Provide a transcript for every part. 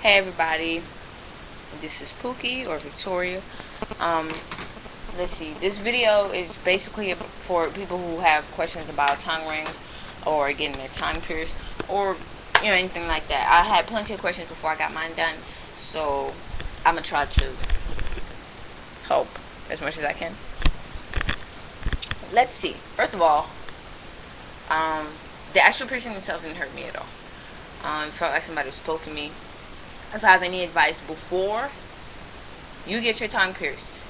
Hey everybody, this is Pookie or Victoria. Um, let's see. This video is basically for people who have questions about tongue rings or getting their tongue pierced or anything like that. I had plenty of questions before I got mine done, so I'm gonna try to help as much as I can. Let's see. First of all, the actual piercing itself didn't hurt me at all. It felt like somebody was poking me. If I have any advice before you get your tongue pierced,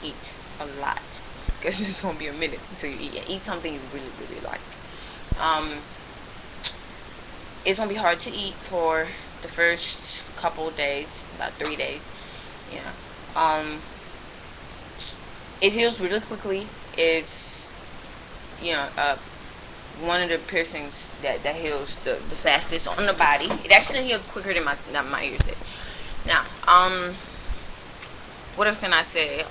eat a lot, because it's gonna be a minute until you eat something you really like. It's gonna be hard to eat for the first couple of days, about 3 days. It heals really quickly. It's one of the piercings that heals the fastest on the body. It actually healed quicker than my ears did. Now, what else can I say?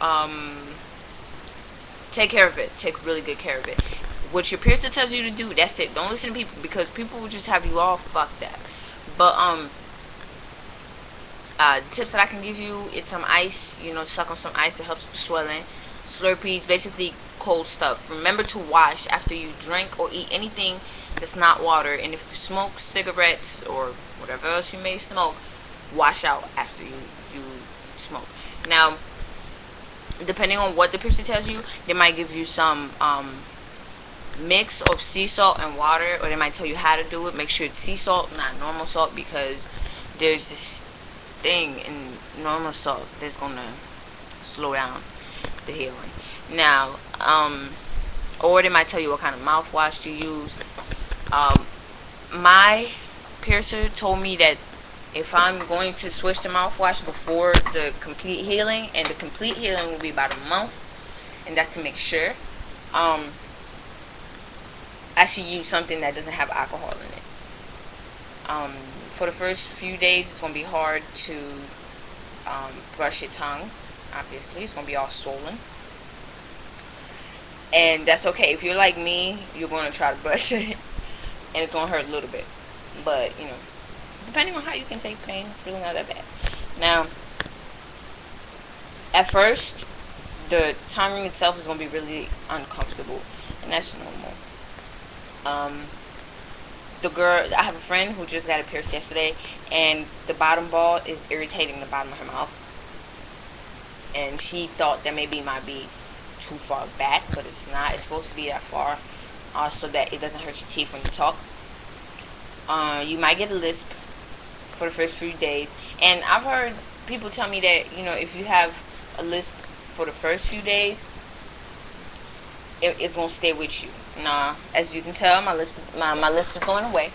Take care of it. Take really good care of it. What your piercer tells you to do, that's it. Don't listen to people, because people will just have you all fucked up. But the tips that I can give you, it's some ice. Suck on some ice. It helps with the swelling. Slurpees, basically cold stuff. Remember to wash after you drink or eat anything that's not water. And if you smoke cigarettes or whatever else you may smoke, wash out after you smoke. Now, depending on what the piercer tells you, they might give you some mix of sea salt and water, or they might tell you how to do it. Make sure it's sea salt, not normal salt, because there's this thing in normal salt that's gonna slow down the healing. Now, or they might tell you what kind of mouthwash to use. My piercer told me that if I'm going to switch to mouthwash before the complete healing, and the complete healing will be about a month, and that's to make sure, I should use something that doesn't have alcohol in it. For the first few days, it's going to be hard to brush your tongue. Obviously, it's going to be all swollen. And that's okay. If you're like me, you're going to try to brush it, and it's going to hurt a little bit. But, depending on how you can take pain, it's really not that bad. Now, at first, the tongue ring itself is going to be really uncomfortable, and that's normal. I have a friend who just got it pierced yesterday, and the bottom ball is irritating the bottom of her mouth, and she thought that maybe it might be too far back, but it's not. It's supposed to be that far, so that it doesn't hurt your teeth when you talk. You might get a lisp for the first few days, and I've heard people tell me that if you have a lisp for the first few days, it's gonna stay with you. Nah, as you can tell, my lisp is going away,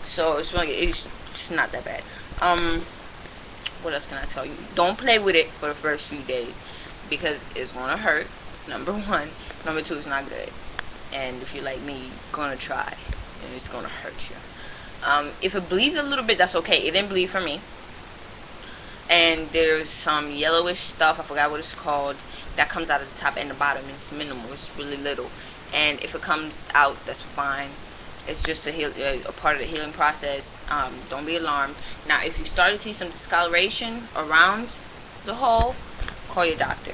so it's not that bad. What else can I tell you? Don't play with it for the first few days, because it's gonna hurt. Number one. Number two, it's not good. And if you're like me, you're gonna try, and it's gonna hurt you. If it bleeds a little bit, that's okay. It didn't bleed for me. And there's some yellowish stuff, I forgot what it's called, that comes out of the top and the bottom. It's minimal. It's really little. And if it comes out, that's fine. It's just a part of the healing process. Don't be alarmed. Now, if you start to see some discoloration around the hole, call your doctor.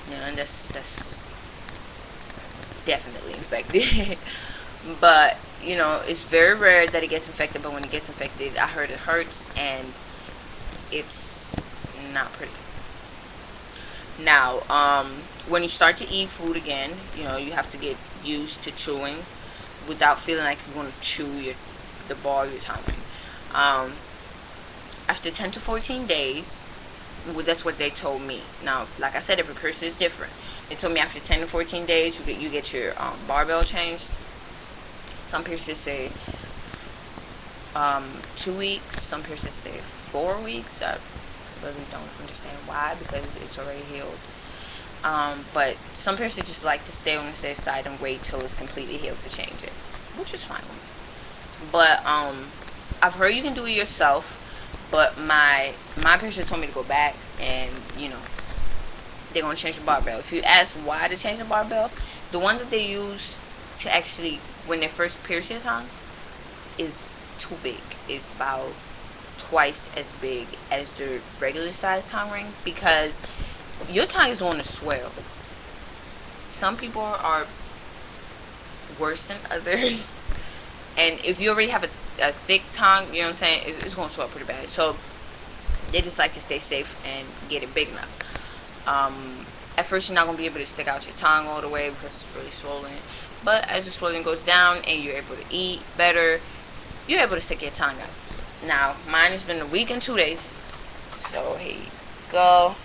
And that's definitely infected. But it's very rare that it gets infected. But when it gets infected, I heard it hurts, and it's not pretty. Now, when you start to eat food again, you have to get used to chewing without feeling like you're going to chew the ball of your tongue. After 10 to 14 days, that's what they told me. Now, like I said, every person is different. They told me after 10 to 14 days, you get your barbell changed. Some piercers say 2 weeks. Some piercers say 4 weeks. I really don't understand why, because it's already healed. But some piercers just like to stay on the safe side and wait till it's completely healed to change it, which is fine with me. But I've heard you can do it yourself. But my piercer told me to go back, and they're gonna change the barbell. If you ask why to change the barbell, the one that they use to actually when they first pierce your tongue is too big. It's about twice as big as the regular size tongue ring, because your tongue is going to swell. Some people are worse than others. And if you already have a thick tongue, you know what I'm saying, it's going to swell pretty bad. So they just like to stay safe and get it big enough. At first, you're not going to be able to stick out your tongue all the way because it's really swollen. But as the swelling goes down and you're able to eat better, you're able to stick your tongue out. Now, mine has been a week and 2 days. So here you go.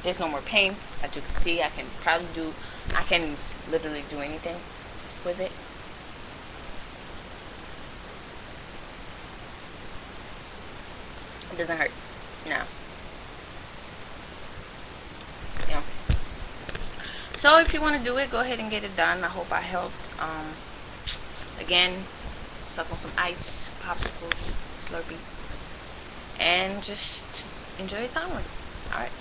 There's no more pain. As you can see, I can literally do anything with it. It doesn't hurt. No. Yeah. So if you want to do it, go ahead and get it done. I hope I helped. Again, suck on some ice, popsicles, Slurpees, and just enjoy your time with it. Alright.